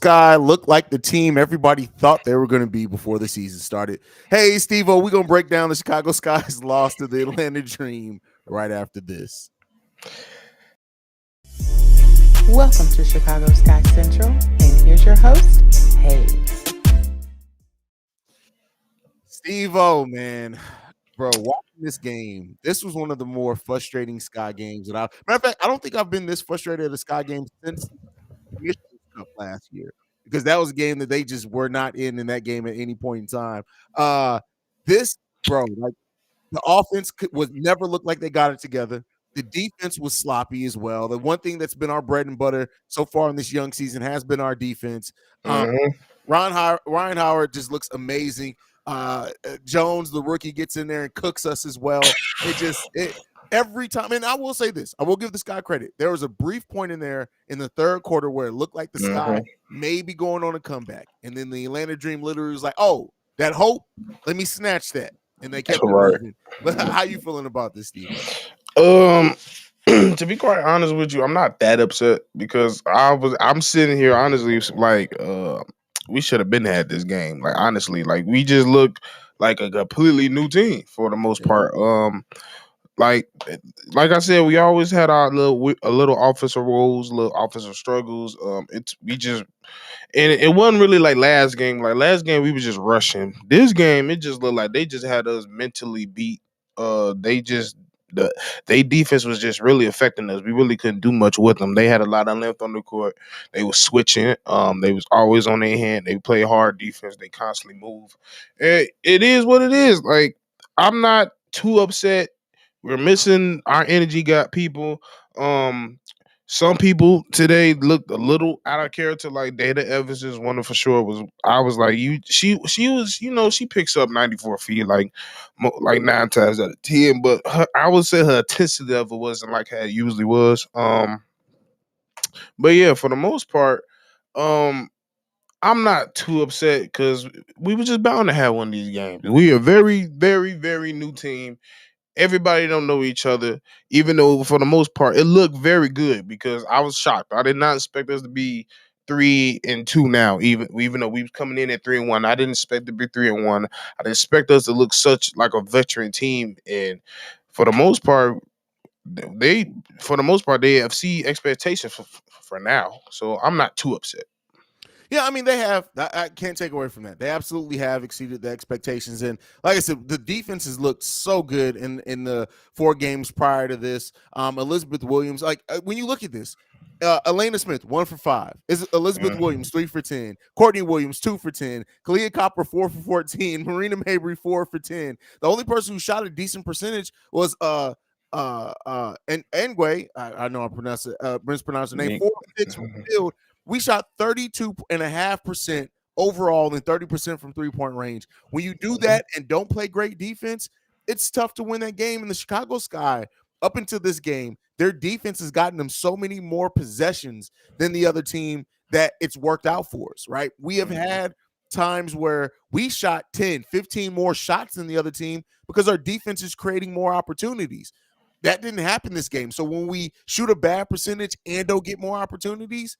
Sky looked like the team everybody thought they were going to be before the season started. Hey, Steve-O, we're going to break down the Chicago Sky's loss to the Atlanta Dream right after this. Welcome to Chicago Sky Central, and here's your host, Haize. Steve-O, man. Bro, watching this game, this was one of the more frustrating Sky games that matter of fact, I don't think I've been this frustrated at a Sky game since the Cup last year, because that was a game that they just were not in that game at any point in time. This, bro, like the offense was never looked like they got it together. The defense was sloppy as well. The one thing that's been our bread and butter so far in this young season has been our defense. Ryan Howard just looks amazing. Jones, the rookie, gets in there and cooks us as well. Every time, and I will say this, I will give the Sky credit. There was a brief point in there in the third quarter where it looked like the Sky may be going on a comeback, and then the Atlanta Dream literally was like, "Oh, that hope, let me snatch that," and they kept it moving. But how you feeling about this, Steve? To be quite honest with you, I'm not that upset because I'm sitting here honestly like we should have been had this game. Like honestly, like we just look like a completely new team for the most part. Like I said, we always had our little offensive roles, little offensive struggles. It wasn't really like last game. Like last game, we was just rushing. This game, it just looked like they just had us mentally beat. They defense was just really affecting us. We really couldn't do much with them. They had a lot of length on the court. They was switching. They was always on their hand. They play hard defense. They constantly move. It is what it is. Like I'm not too upset. We're missing our energy. Got people. Some people today looked a little out of character, like Data Evans is one of for sure. I was like, she was, she picks up 94 feet like 9 times out of 10, but I would say her intensity level wasn't like how it usually was. But yeah, for the most part, I'm not too upset because we were just bound to have one of these games. We are a very, very, very new team. Everybody don't know each other, even though for the most part it looked very good because I was shocked. I did not expect us to be 3-2 now, even though we was coming in at 3-1. I didn't expect to be 3-1. I didn't expect us to look such like a veteran team. And for the most part, they have see expectations for now. So I'm not too upset. Yeah, I mean, they have. I can't take away from that. They absolutely have exceeded the expectations. And like I said, the defense has looked so good in the 4 games prior to this. Elizabeth Williams, like when you look at this, Elena Smith, 1 for 5. Is Elizabeth Williams, 3 for 10. Courtney Williams, 2 for 10. Kalia Copper, 4 for 14. Marina Mabry, 4 for 10. The only person who shot a decent percentage was and Ngwe. I know I mispronounced her name. 4 for 6 from the field. We shot 32.5% overall and 30% from three-point range. When you do that and don't play great defense, it's tough to win that game. In the Chicago Sky, up until this game, their defense has gotten them so many more possessions than the other team that it's worked out for us, right? We have had times where we shot 10, 15 more shots than the other team because our defense is creating more opportunities. That didn't happen this game. So when we shoot a bad percentage and don't get more opportunities,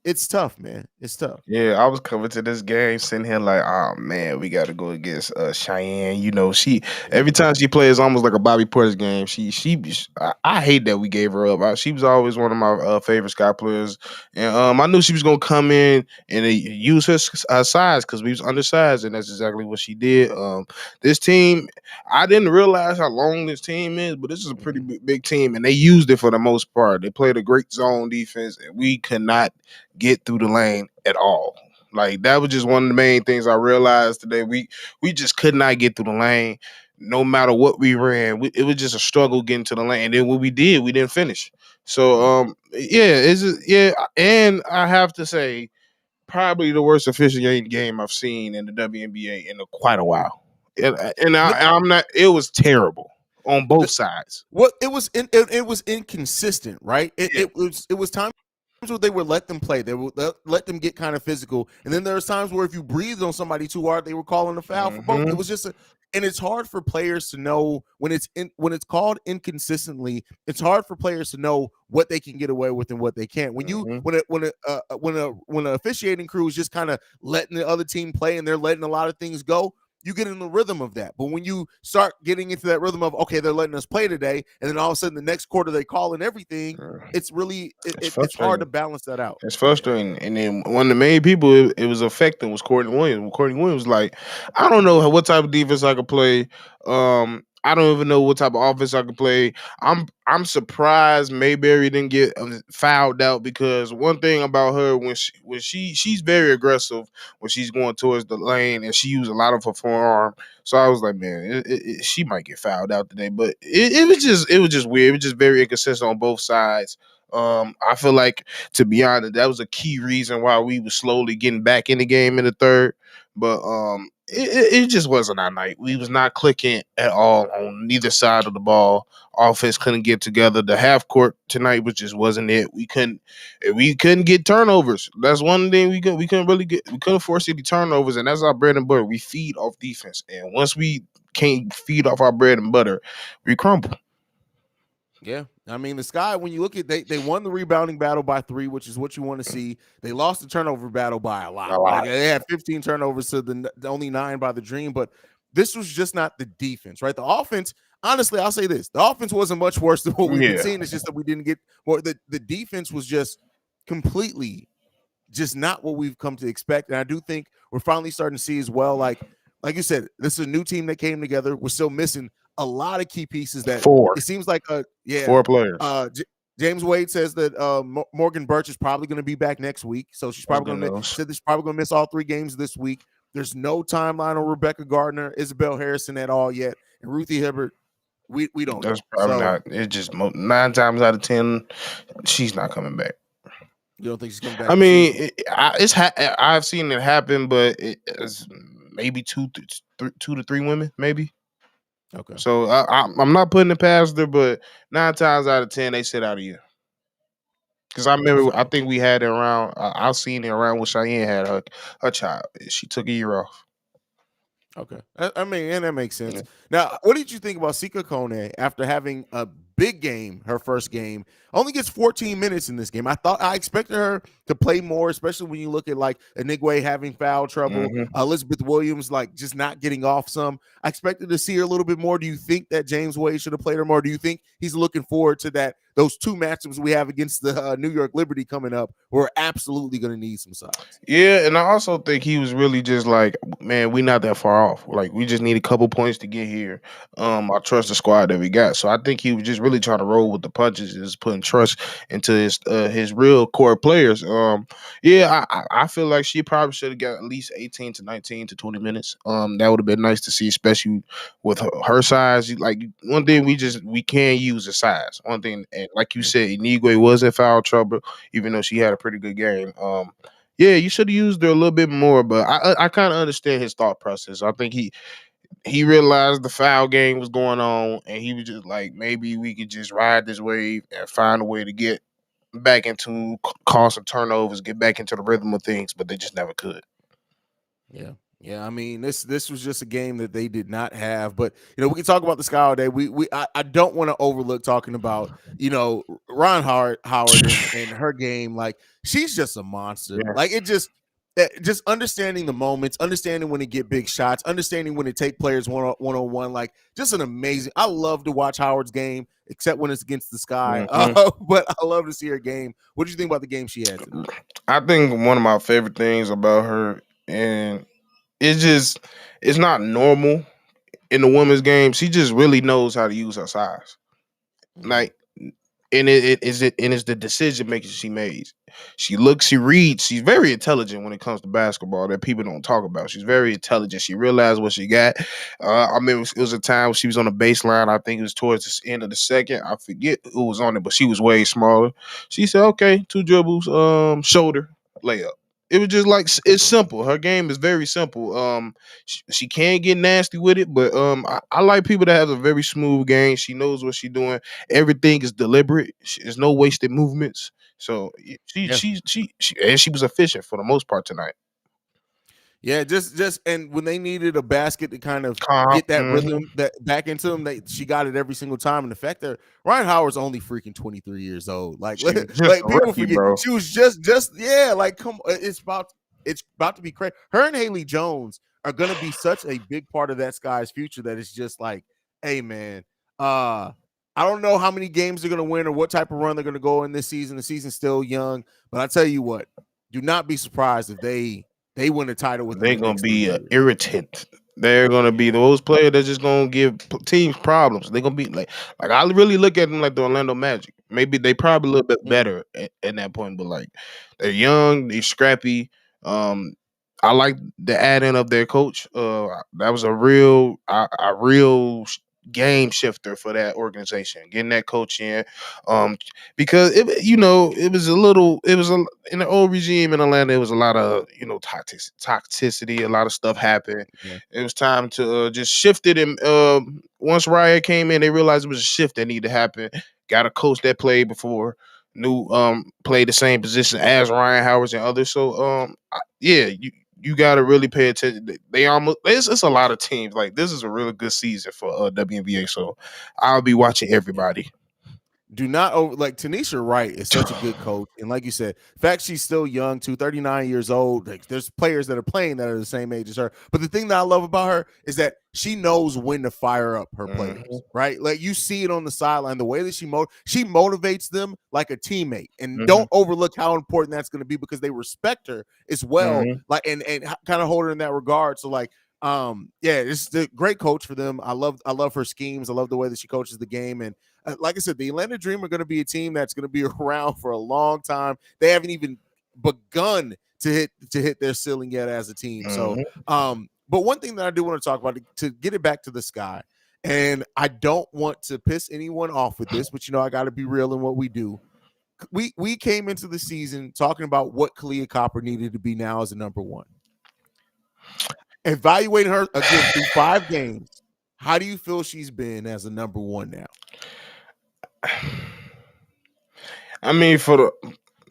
it's tough, man. It's tough. Yeah, I was coming to this game sitting here like, oh man, we got to go against Cheyenne. She every time she plays almost like a Bobby Portis game. I hate that we gave her up. She was always one of my favorite Sky players, and I knew she was gonna come in and use her size because we was undersized, and that's exactly what she did. This team, I didn't realize how long this team is, but this is a pretty big team, and they used it for the most part. They played a great zone defense, and we could not get through the lane at all. Like that was just one of the main things I realized today. We just could not get through the lane, no matter what we ran. It was just a struggle getting to the lane. And then what we did, we didn't finish. So and I have to say, probably the worst officiating game I've seen in the WNBA in quite a while. I'm not. It was terrible on both sides. Well, it was inconsistent, right? It was times where they would let them play. They would let them get kind of physical. And then there was times where if you breathed on somebody too hard, they were calling a foul for both. It was just and it's hard for players to know when it's called inconsistently. It's hard for players to know what they can get away with and what they can't. When you Hmm. when an officiating crew is just kind of letting the other team play and they're letting a lot of things go, you get in the rhythm of that. But when you start getting into that rhythm of, okay, they're letting us play today, and then all of a sudden the next quarter they call and everything, it's really It's it's hard to frustrating. balance that out. It's Yeah, frustrating. And then one of the main people it was affecting was Courtney Williams. Courtney Williams was like, I don't know what type of defense I could play. I don't even know what type of offense I could play. I'm surprised Mayberry didn't get fouled out because one thing about her she's very aggressive when she's going towards the lane and she used a lot of her forearm. So I was like, man, she might get fouled out today. But it was just weird. It was just very inconsistent on both sides. I feel like, to be honest, that was a key reason why we were slowly getting back in the game in the third. But it just wasn't our night. We was not clicking at all on neither side of the ball. Offense couldn't get together. The half court tonight was just wasn't it. We couldn't get turnovers. That's one thing we couldn't force any turnovers, and that's our bread and butter. We feed off defense, and once we can't feed off our bread and butter, we crumble. yeah. I mean, the Sky. When you look at they won the rebounding battle by 3, which is what you want to see. They lost the turnover battle by a A lot. Like lot. they had 15 turnovers to the only 9 by the Dream, but this was just not the defense, right? The offense. Honestly, I'll say this: the offense wasn't much worse than what we've been Yeah. seeing. It's just that we didn't get more. The defense was just completely just not what we've come to expect. And I do think we're finally starting to see as well, like you said, this is a new team that came together. We're still missing a lot of key pieces that Four. it seems like yeah. 4 players. James Wade says that Morgan Birch is probably going to be back next week, so she's That's probably good going to news. said that she's probably going to miss all 3 games this week. There's no timeline on Rebecca Gardner, Isabel Harrison at all yet, and Ruthie Hibbert. We don't That's know. probably So not. It's just 9 times out of 10, she's not coming back. you don't think she's coming back I this mean, season? I've seen it happen, but it's maybe 2 to 3 women, maybe. Okay, So I'm not putting it past her, but 9 times out of 10, they sit out of you. Because I okay. remember, I So think we had it around. I've seen it around when Cheyenne had her child. She took a year off. okay. I mean, and that makes Yeah. sense. Now, what did you think about Sika Kone after having a big game, her first game? Only gets 14 minutes in this game. I expected her to play more, especially when you look at like Enigwe having foul trouble, Hmm. Elizabeth Williams like just not getting off some. I expected to see her a little bit more. Do you think that James Wade should have played her more? Do you think he's looking forward to those 2 matchups we have against the New York Liberty coming up? We're absolutely going to need some size. Yeah, and I also think he was really just like, man, we not that far off. Like we just need a couple points to get here. I trust the squad that we got. So I think he was just really trying to roll with the punches, just putting trust into his real core players. Yeah, I feel like she probably should have got at least 18 to 19 to 20 minutes. That would have been nice to see, especially with her size. Like one thing we can use is size. One thing, and like you Yeah. said, Inigwe was in foul trouble, even though she had a pretty good game. Yeah, you should have used her a little bit more, but I kind of understand his thought process. I think he realized the foul game was going on, and he was just like, maybe we could just ride this wave and find a way to get back into cause some turnovers, get back into the rhythm of things, but they just never could. Yeah. Yeah, I mean this was just a game that they did not have, but we can talk about the sky all day. I don't want to overlook talking about Ron Howard and her game. Like she's just a monster. Yeah. Like just understanding the moments, understanding when to get big shots, understanding when to take players one on one. Like just an amazing. I love to watch Howard's game, except when it's against the sky. Hmm. But I love to see her game. What do you think about the game she had tonight? I think one of my favorite things about her, and it's just it's not normal in the women's game. She just really knows how to use her size. Mhm. Like, and it's the decision making she made. She reads. She's very intelligent when it comes to basketball that people don't talk about. She's very intelligent. She realized what she got. I mean, it was a time when she was on the baseline. I think it was towards the end of the second. I forget who was on it, but she was way smaller. She said, "Okay, 2 dribbles, shoulder layup." It was just like it's simple. Her game is very simple. She can get nasty with it, but I like people that have a very smooth game. She knows what she's doing. Everything is deliberate. There's no wasted movements. So Yeah. she and she was efficient for the most part tonight. Yeah, just and when they needed a basket to kind of Calm. get that Mhm. rhythm that back into them, she got it every single time. And the fact that Ryan Howard's only freaking 23 years old, like She was just like a people rookie, forget bro. she was just yeah, like come it's about to be crazy. Her and Haley Jones are gonna be such a big part of that Sky's future that it's just like, hey man, uh, I don't know how many games they're gonna win or what type of run they're gonna go in this season. The season's still young, but I tell you what, do not be surprised if they win a title within They're the gonna next 3 be an years. irritant. They're gonna be those players that's just gonna give teams problems. They're gonna be like I really look at them like the Orlando Magic. Maybe they probably a little bit Mm. better at that point, but like they're young, they're scrappy. Um, I like the add in of their coach. That was a real game shifter for that organization. Getting that coach in, um, because it was a little, it was a in the old regime in Atlanta, it was a lot of toxicity, a lot of stuff happened. Yeah. It was time to just shift it. And once Riot came in, they realized it was a shift that needed to happen. Got a coach that played before, knew played the same position as Ryan Howard and others. So yeah, you got to really pay attention. They almost it's a lot of teams. Like this is a really good season for WNBA. So I'll be watching everybody. Do not over like Tanisha Wright is such a good coach. And like you said, the fact she's still young, 39 years old. Like there's players that are playing that are the same age as her. But the thing that I love about her is that she knows when to fire up her Hmm. players, right? Like you see it on the sideline, the way that she motivates them like a teammate. And Hmm. don't overlook how important that's going to be because they respect her as well. Hmm. Like and kind of hold her in that regard. So like yeah, it's a great coach for them. I love her schemes. I love the way that she coaches the game. And like I said, the Atlanta Dream are going to be a team that's going to be around for a long time. They haven't even begun to hit their ceiling yet as a team. So, Hmm. but one thing that I do want to talk about to get it back to the sky, and I don't want to piss anyone off with this, but I got to be real in what we do. We came into the season talking about what Kalia Copper needed to be now as a number one. Evaluating her again through 5 games, how do you feel she's been as a number one now? I mean, for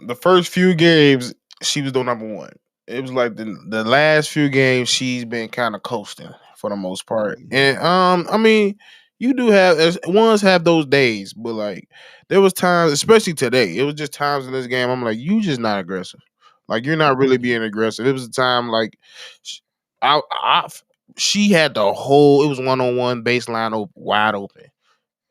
the first few games, she was the number one. It was like the last few games she's been kind of coasting for the most part. Mhm. And I mean, you do have ones have those days, but like there was times, especially today, it was just times in this game I'm like, you just not aggressive. Like you're not really Mhm. being aggressive. It was a time like sh- I she had the whole it was one on one baseline wide open.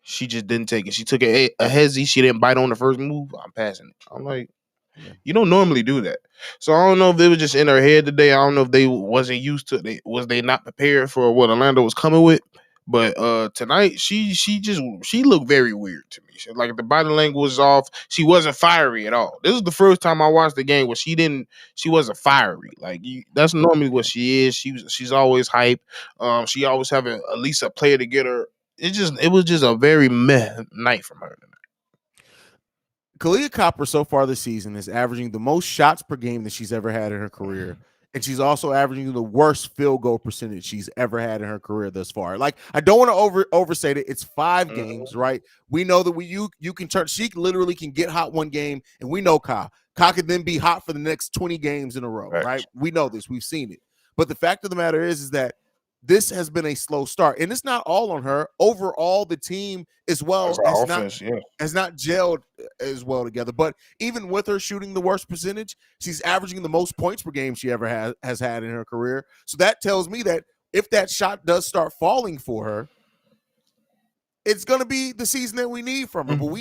She just didn't take it. She took a hezzy. She didn't bite on the first move. I'm passing it. I'm like, Yeah. you don't normally do that. So I don't know if it was just in her head today. I don't know if they wasn't used to it. Was they not prepared for what Orlando was coming with? But tonight she looked very weird to me. Like the body language was off. She wasn't fiery at all. This is the first time I watched the game where she wasn't fiery. Like that's normally what she is. She's always hype. She always having at least a player to get her. It was just a very meh night from her. Kalia Copper so far this season is averaging the most shots per game that she's ever had in her career. And she's also averaging the worst field goal percentage she's ever had in her career thus far. Like, I don't want to overstate it. It's 5 games, Mhm. right? We know that you can turn. She literally can get hot one game, and we know Ka. Ka could then be hot for the next 20 games in a row, right? Facts. We know this. We've seen it. But the fact of the matter is that this has been a slow start, and it's not all on her. Overall, the team as That's well our offense, yeah. has not gelled as well together. But even with her shooting the worst percentage, she's averaging the most points per game she ever has had in her career. So that tells me that if that shot does start falling for her, it's gonna be the season that we need from her. But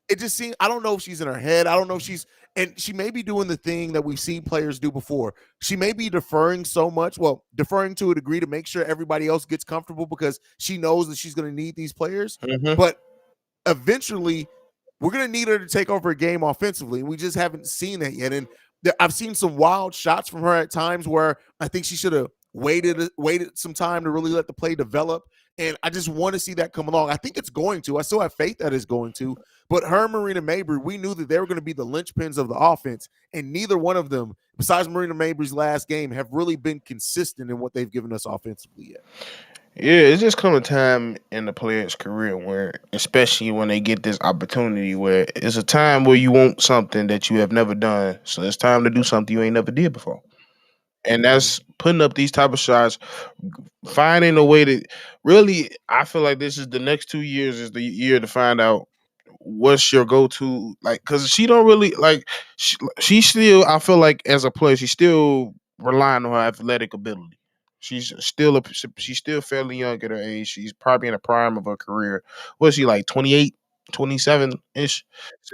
it just seems I don't know if she's in her head. I don't know if and she may be doing the thing that we've seen players do before. She may be deferring so much, well, deferring to a degree to make sure everybody else gets comfortable because she knows that she's gonna need these players. Hmm. But eventually we're going to need her to take over a game offensively. We just haven't seen that yet. And I've seen some wild shots from her at times where I think she should have waited some time to really let the play develop. And I just want to see that come along. I think it's going to. I still have faith that it's going to. But her and Marina Mabry, we knew that they were going to be the linchpins of the offense. And neither one of them, besides Marina Mabry's last game, have really been consistent in what they've given us offensively yet. Yeah, it's just come a time in the player's career where, especially when they get this opportunity, where it's a time where you want something that you have never done. So it's time to do something you ain't never did before. and Mhm. that's putting up these type of shots, finding a way to really. I feel like this is the next 2 years is the year to find out what's your go-to, like, because she don't really like she still, I feel like as a player she's still relying on her athletic ability. She's still fairly young at her age. She's probably in the prime of her career. Was she like 28, 27 ish?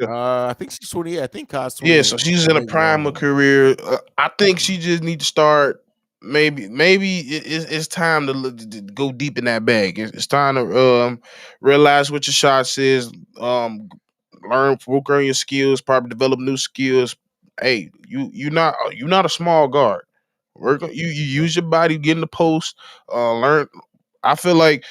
I think she's 28. I think Kai's Yeah, so 28. she's I in a may be wrong prime of though. career. I think she just need to start. Maybe it's time to, to go deep in that bag. It's time to realize what your shots is. Learn, work on your skills. Probably develop new skills. Hey, you're not a small guard. You Yeah. use your body, get in the post. Learn. I feel like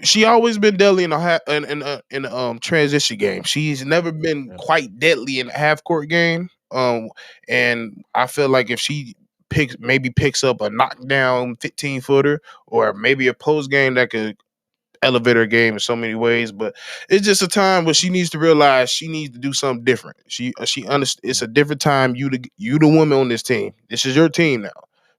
she always been deadly in a in a transition game. She's never been Yeah. quite deadly in a half court game. And I feel like if she picks up a knockdown 15 footer or maybe a post game that could elevate her game in so many ways. But it's just a time where she needs to realize she needs to do something different. She understands it's Yeah. a different time. You the woman on this team. This is your team now.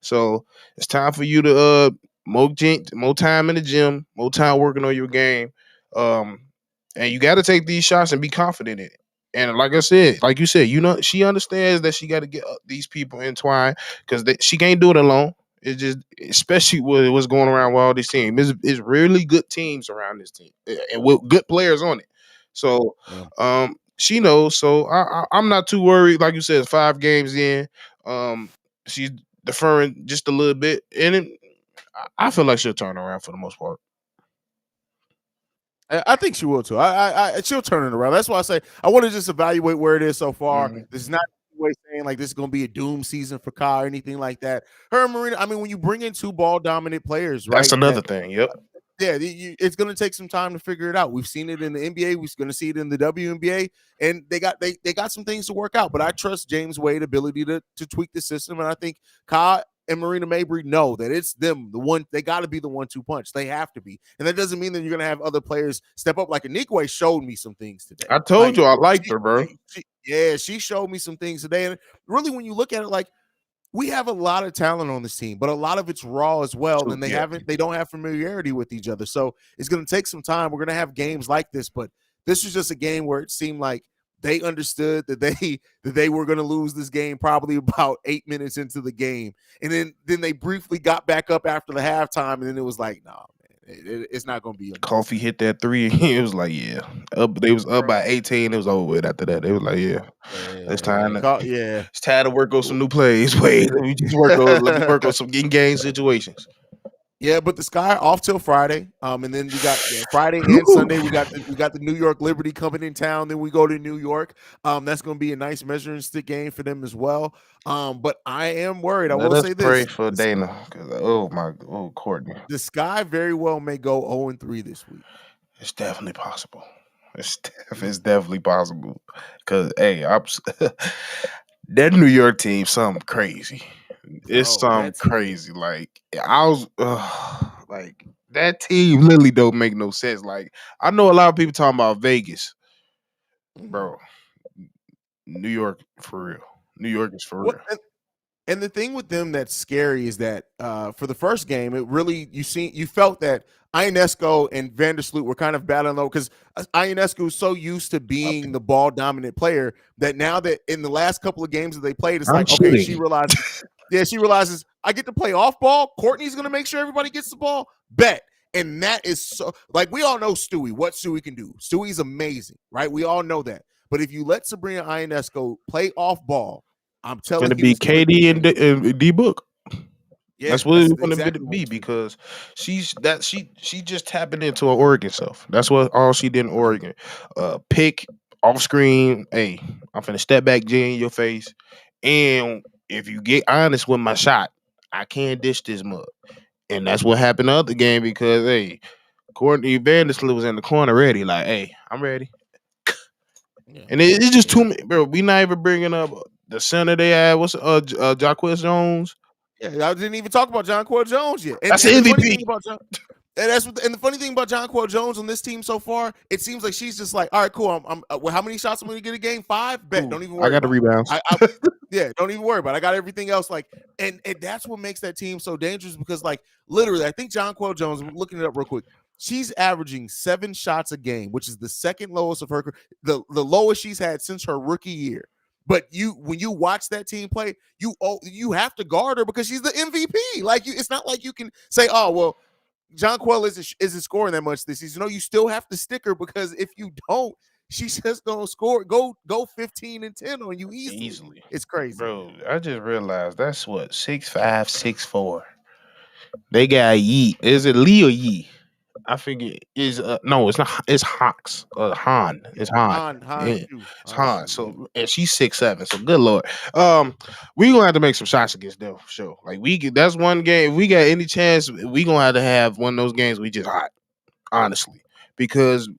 So it's time for you to more time in the gym, more time working on your game. Um, and you got to take these shots and be confident in it. And like I said, like you said, she understands that she got to get these people entwined because she can't do it alone. It's just, especially with what's going around with all these teams, it's really good teams around this team and with good players on it. So, Yeah. she knows. So I'm not too worried. Like you said, it's 5 games in. Um, she's deferring just a little bit, and I feel like she'll turn around for the most part. I think she will too. She'll turn it around. That's why I say I want to just evaluate where it is so far. Mhm. This is not way saying like this is going to be a doom season for Kai or anything like that. Her and Marina. I mean, when you bring in two ball dominant players, That's right? another That thing. Yep. yeah, it's going to take some time to figure it out. We've seen it in the NBA. We're going to see it in the WNBA, and they got some things to work out. But I trust James Wade's ability to tweak the system, and I think Kai and Marina Mabry know that it's them, the one they got to be the 1-2 punch. They have to be, and that doesn't mean that you're going to have other players step up. Like Anikwe showed me some things today. I told Like you I liked her, bro. she showed me some things today, and really when you look at it, like we have a lot of talent on this team, but a lot of it's raw as well. Shoot, And yeah. they don't have familiarity with each other. So it's going to take some time. We're going to have games like this, but this was just a game where it seemed like they understood that they were going to lose this game probably about 8 minutes into the game. And then they briefly got back up after the halftime. And then it was like, nah, man, it's not going to be enough. Coffee hit that three. It was like, yeah. They was up by 18. It was over with after that. They was like, yeah. It's time to Yeah. it's time to work on some new plays. Wait, let me work on some in game situations. Yeah, but the Sky off till Friday. And then we got Friday and Whew. Sunday. We got the New York Liberty coming in town. Then we go to New York. That's going to be a nice measuring stick game for them as well. But I am worried. I Let will us say pray this: for Dana. Courtney. the Sky very well may go 0-3 this week. It's definitely possible. It's definitely possible. Cause hey, that New York team, something crazy. It's Bro, something that's crazy. Like I was like that team literally don't make no sense. Like I know a lot of people talking about Vegas, bro. New York for real. New York is for what. real. And the thing with them that's scary is that for the first game, it really you felt that Ionesco and Vandersloot were kind of battling low because Ionesco is so used to being the ball dominant player that now that in the last couple of games that they played, it's I'm like okay, shitting. she realizes I get to play off ball. Courtney's gonna make sure everybody gets the ball. Bet. And that is so like we all know Stewie, what Stewie can do. Stewie's amazing, right? We all know that. But if you let Sabrina Ionesco play off ball, I'm telling Gonna you, be it's going to be a Katie and game changer. D Book. Yeah, That's what that's it's gonna exactly what be it's gonna be. because she just tapping into her Oregon self. That's what all she did in Oregon. Pick off screen. Hey, I'm finna step back, J in your face. And if you get honest with my shot, I can't dish this mug. And that's what happened the other game because hey, Courtney Vandersloot was in the corner ready. Like, hey, I'm ready. Yeah, And it's just yeah, too many, bro. We not even bringing up the center they had. What's Jacquez Jones? yeah. I didn't even talk about John Core Jones yet. That's And the the funny thing MVP. about John, And and the funny thing about Jonquel Jones on this team so far, it seems like she's just like, all right, cool. Well, how many shots I'm going to get a game? 5. Bet. Ooh, Don't even I worry got the about it. rebounds. Yeah, don't even worry about it. I got everything else. Like, and that's what makes that team so dangerous because, like, literally, I think Jonquel Jones. I'm looking it up real quick. She's averaging 7 shots a game, which is the second lowest of her, the lowest she's had since her rookie year. But when you watch that team play, you have to guard her because she's the MVP. Like it's not like you can say, oh well, Jonquel isn't scoring that much this season. No, you still have to stick her because if you don't, she's just gonna score go 15 and 10 on you easily. Easily. It's crazy, Bro, man. I just realized that's what 6'5", 6'4". They got Yee. Is it Lee or Yee? I figure is no, it's not. It's Hawks. Han. Yeah, It's Han. Han Yeah, shoe, it's Han Han. shoe. Yeah. So and she's 6'7". So good lord. We gonna have to make some shots against them for sure. Like that's one game. If we got any chance, we gonna have one of those games we just hot. Honestly, because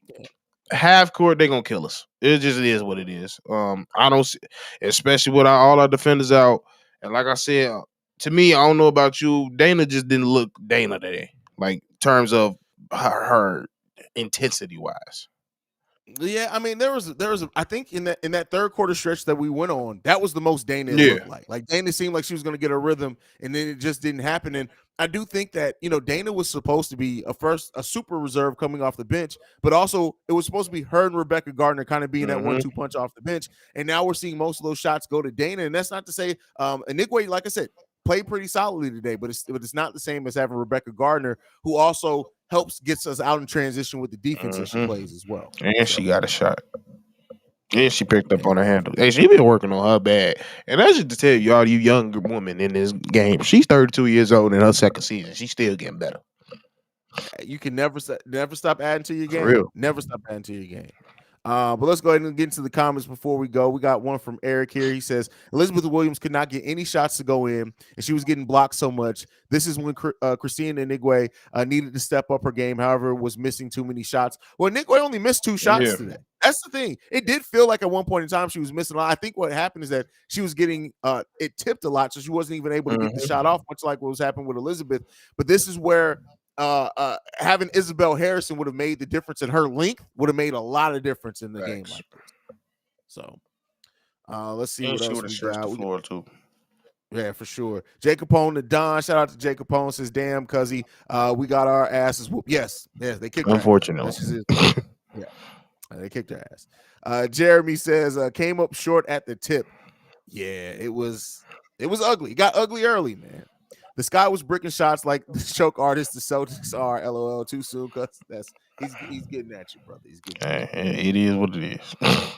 half court they gonna kill us. It just is what it is. I don't see, especially with all our defenders out. And like I said, to me, I don't know about you. Dana just didn't look Dana today. Like in terms of her intensity wise. Yeah, I mean, there was I think in that third quarter stretch that we went on, that was the most Dana it Yeah. looked like. Like Dana seemed like she was going to get a rhythm, and then it just didn't happen. And I do think that Dana was supposed to be a super reserve coming off the bench, but also it was supposed to be her and Rebecca Gardner kind of being that Mm-hmm. 1-2 punch off the bench. And now we're seeing most of those shots go to Dana, and that's not to say Inigwe, like I said, played pretty solidly today, but it's not the same as having Rebecca Gardner, who also helps gets us out in transition with the defense that she Mm-hmm. plays as well. And So she got a shot. And she picked up yeah, on her handle. Hey, she been working on her bag. And that's just to tell you, all you young women in this game. She's 32 years old in her second season. She's still getting better. you can never stop adding to your For game. real. Never stop adding to your game. But let's go ahead and get into the comments before we go. We got one from Eric here. He says Elizabeth Williams could not get any shots to go in, and she was getting blocked so much. This is when Christina Inigwe needed to step up her game. However, was missing too many shots. Well, Inigwe only missed 2 shots Yeah. today. That's the thing. It did feel like at one point in time she was missing a lot. I think what happened is that she was getting it tipped a lot, so she wasn't even able to get the Mhm. shot off, much like what was happening with Elizabeth. But this is where having Isabel Harrison would have made the difference, and her length would have made a lot of difference in the game Facts. like this. So let's see And what she else would have we stretched got. the floor too. Yeah, for sure. Jay Capone to Don. Shout out to Jay Capone. Says, damn, cuzzy, we got our asses whooped. Yes, they kicked her ass. Unfortunately. That's just it. Yeah, they kicked her ass. Jeremy says, came up short at the tip. Yeah, it was ugly. It got ugly early, man. The Sky was bricking shots like the choke artist the Celtics are. LOL. Too soon, cuz he's getting at you, brother. He's getting at you. It is what it is.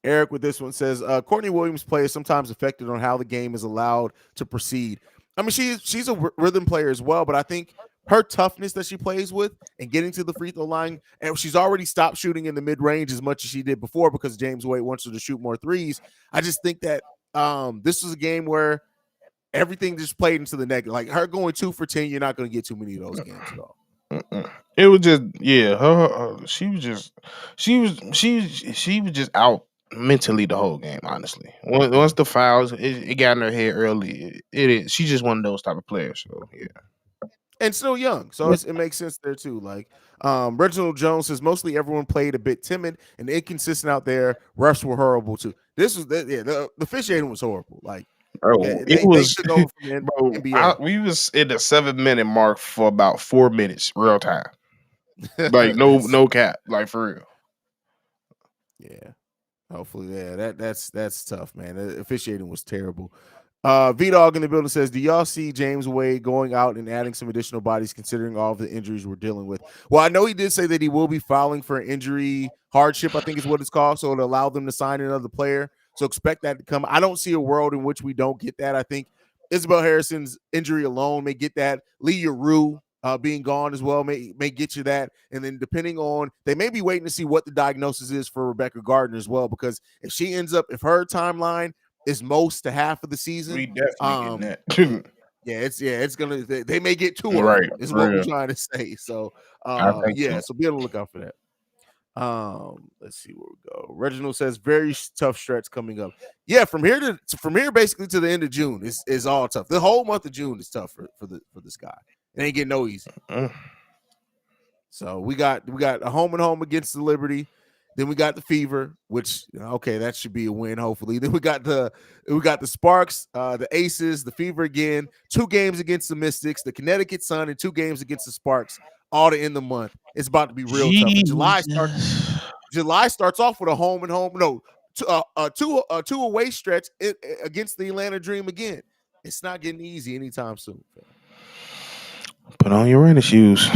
Eric with this one says, Courtney Williams' play is sometimes affected on how the game is allowed to proceed. I mean, she's a rhythm player as well, but I think her toughness that she plays with and getting to the free throw line, and she's already stopped shooting in the mid range as much as she did before because James Wade wants her to shoot more threes. I just think that this is a game where everything just played into the negative. Like her going 2 for 10, you're not going to get too many of those games at all. It was just she was just out mentally the whole game. Honestly, once the fouls, it got in her head early. It is. She's just one of those type of players. So yeah. And still young, so it makes sense there too. Like Reginald Jones says, mostly everyone played a bit timid and inconsistent out there. Refs were horrible too. This was the officiating was horrible. Like Bro, they took over from the bro. NBA. We was in the 7-minute mark for about 4 minutes, real time. Like no cap, like for real. Yeah. Hopefully, yeah. That's tough, man. The officiating was terrible. V-Dog in the building says, do y'all see James Wade going out and adding some additional bodies considering all of the injuries we're dealing with? Well, I know he did say that he will be filing for injury hardship, I think is what it's called, so it'll allow them to sign another player. So expect that to come. I don't see a world in which we don't get that. I think Isabel Harrison's injury alone may get that. Lee Rue being gone as well may get you that. And then depending on, they may be waiting to see what the diagnosis is for Rebecca Gardner as well, because if her timeline is most to half of the season, We definitely getting that. it's gonna they may get 2 of Right, them, is for what we're real. trying to say. So I think so. so be on the lookout for that. Let's see where we go. Reginald says very tough stretch coming up. Yeah, from here basically to the end of June is all tough. The whole month of June is tough for the Sky. It ain't getting no easy. Mm. So we got a home and home against the Liberty. Then we got the Fever, which okay, that should be a win. Hopefully, then we got the Sparks, the Aces, the Fever again. 2 games against the Mystics, the Connecticut Sun, and 2 games against the Sparks. All to end the month. It's about to be real tough. And Jesus. July starts off with a home and home. No, two away stretch against the Atlanta Dream again. It's not getting easy anytime soon. Put on your running shoes.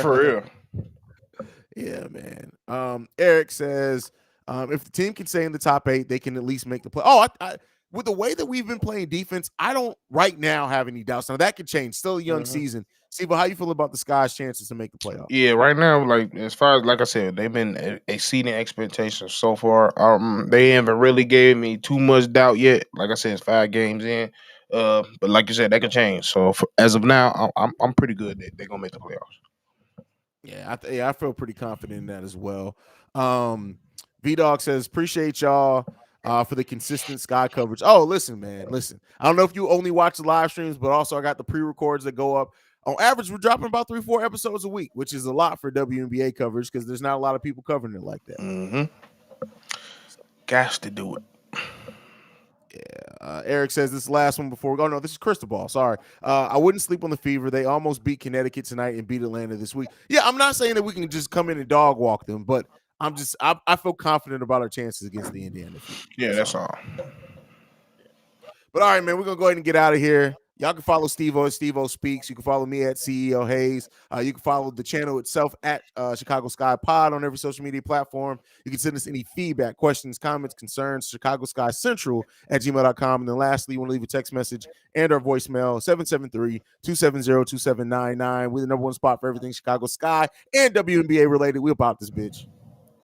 For real. Yeah, man. Eric says if the team can stay in the top 8, they can at least make the play. Oh, with the way that we've been playing defense, I don't right now have any doubts. Now that could change. Still a young season. Steve, how you feel about the Sky's chances to make the playoffs? Yeah, right now, like as far as like I said, they've been exceeding expectations so far. They haven't really gave me too much doubt yet. Like I said, it's 5 games in. But like you said, that could change. So as of now, I'm pretty good that they're gonna make the playoffs. Yeah, I feel pretty confident in that as well. V Dog says, appreciate y'all for the consistent Sky coverage. Oh, listen, man, listen. I don't know if you only watch the live streams, but also I got the pre-records that go up. On average, we're dropping about 3-4 episodes a week, which is a lot for WNBA coverage because there's not a lot of people covering it like that. Mm-hmm. Got to do it. Eric says this last one before we go. No, this is Crystal Ball. Sorry. I wouldn't sleep on the Fever. They almost beat Connecticut tonight and beat Atlanta this week. Yeah, I'm not saying that we can just come in and dog walk them, but I feel confident about our chances against the Indiana Fever. Yeah, that's all. But all right, man, we're gonna go ahead and get out of here. Y'all can follow Steve-O at Steve-O Speaks. You can follow me at CEO Haize. You can follow the channel itself at Chicago Sky Pod on every social media platform. You can send us any feedback, questions, comments, concerns, Chicago Sky Central at gmail.com. And then lastly, you want to leave a text message and our voicemail, 773-270-2799. We're the #1 spot for everything Chicago Sky and WNBA related. We about this bitch.